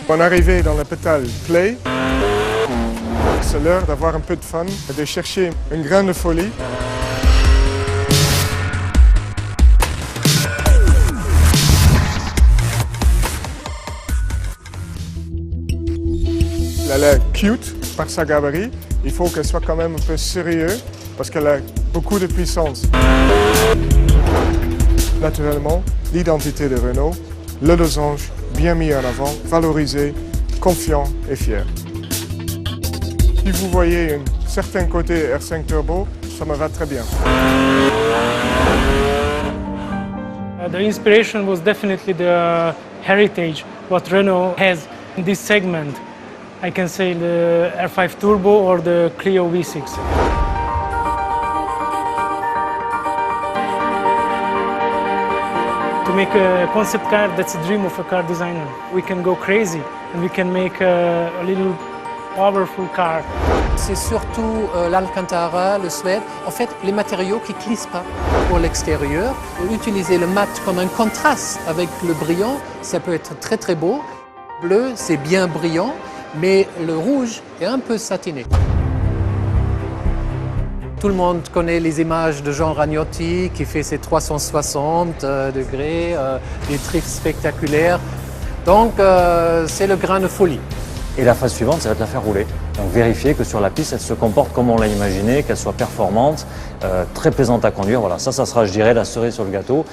On est arrivé dans la pétale Play. C'est l'heure d'avoir un peu de fun et de chercher une grande folie. Elle est cute par sa gabarit. Il faut qu'elle soit quand même un peu sérieuse parce qu'elle a beaucoup de puissance. Naturellement, l'identité de Renault, le losange bien mis en avant, valorisé, confiant et fier. Si vous voyez un certain côté R5 Turbo, ça me va très bien. The inspiration was definitely the heritage what Renault has in this segment. I can say the R5 Turbo or the Clio V6. To make a concept car, that's a dream of a car designer. We can go crazy and we can make a little powerful car. C'est surtout l'Alcantara, le suède, en fait les matériaux qui ne glissent pas pour l'extérieur. Utiliser le mat comme un contraste avec le brillant, ça peut être très très beau. Bleu, c'est bien brillant, mais le rouge est un peu satiné. Tout le monde connaît les images de Jean Ragnotti qui fait ses 360 degrés, des drifts spectaculaires. Donc c'est le grain de folie. Et la phase suivante, ça va être la faire rouler. Donc vérifier que sur la piste, elle se comporte comme on l'a imaginé, qu'elle soit performante, très plaisante à conduire. Voilà, ça sera, je dirais, la cerise sur le gâteau.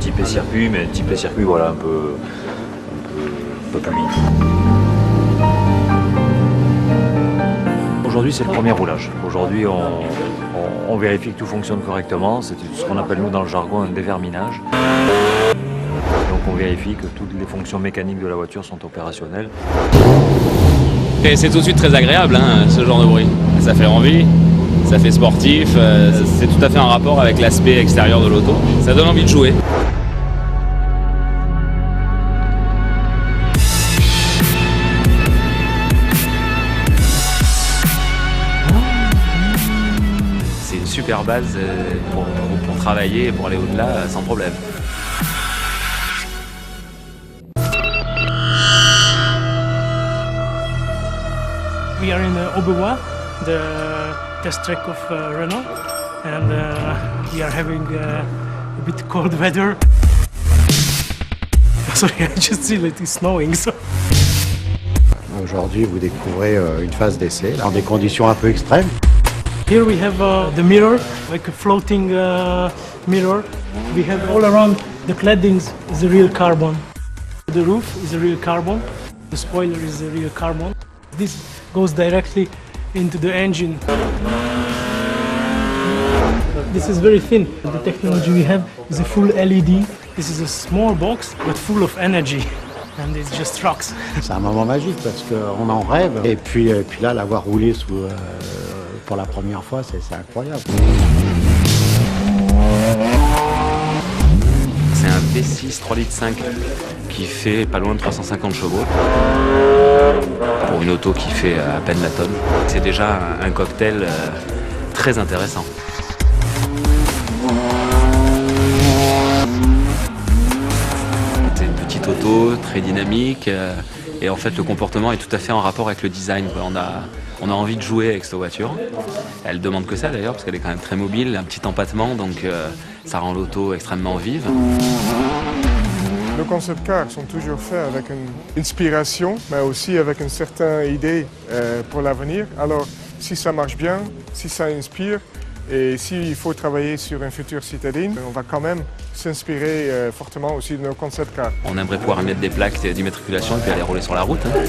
Typé circuit, mais typé circuit, voilà, un peu pluie. Aujourd'hui, c'est le premier roulage. Aujourd'hui, on vérifie que tout fonctionne correctement. C'est ce qu'on appelle, nous, dans le jargon, un déverminage. Donc, on vérifie que toutes les fonctions mécaniques de la voiture sont opérationnelles. Et c'est tout de suite très agréable, hein, ce genre de bruit. Ça fait envie, ça fait sportif, c'est tout à fait en rapport avec l'aspect extérieur de l'auto. Ça donne envie de jouer. C'est une super base pour travailler et pour aller au-delà sans problème. We are in Aubevoie, the test track of Renault, and we are having a bit cold weather. Sorry, I just see that it's snowing. So. Aujourd'hui, vous découvrez une phase d'essai dans des conditions un peu extrêmes. Here we have the mirror, like a floating mirror. We have all around the claddings is a real carbon. The roof is a real carbon. The spoiler is a real carbon. This goes directly into the engine. This is very thin. The technology we have is a full LED. This is a small box but full of energy. And it just rocks. C'est un moment magique parce qu'on en rêve. Et puis là, l'avoir roulé pour la première fois, c'est incroyable. C'est un V6 3,5 litres qui fait pas loin de 350 chevaux. Pour une auto qui fait à peine la tonne. C'est déjà un cocktail très intéressant. C'est une petite auto très dynamique et en fait le comportement est tout à fait en rapport avec le design. On a envie de jouer avec cette voiture. Elle demande que ça d'ailleurs parce qu'elle est quand même très mobile, un petit empattement donc ça rend l'auto extrêmement vive. Nos concept cars sont toujours faits avec une inspiration, mais aussi avec une certaine idée pour l'avenir. Alors, si ça marche bien, si ça inspire, et s'il faut travailler sur un futur citadin, on va quand même s'inspirer fortement aussi de nos concept cars. On aimerait pouvoir mettre des plaques d'immatriculation et puis aller rouler sur la route. Hein.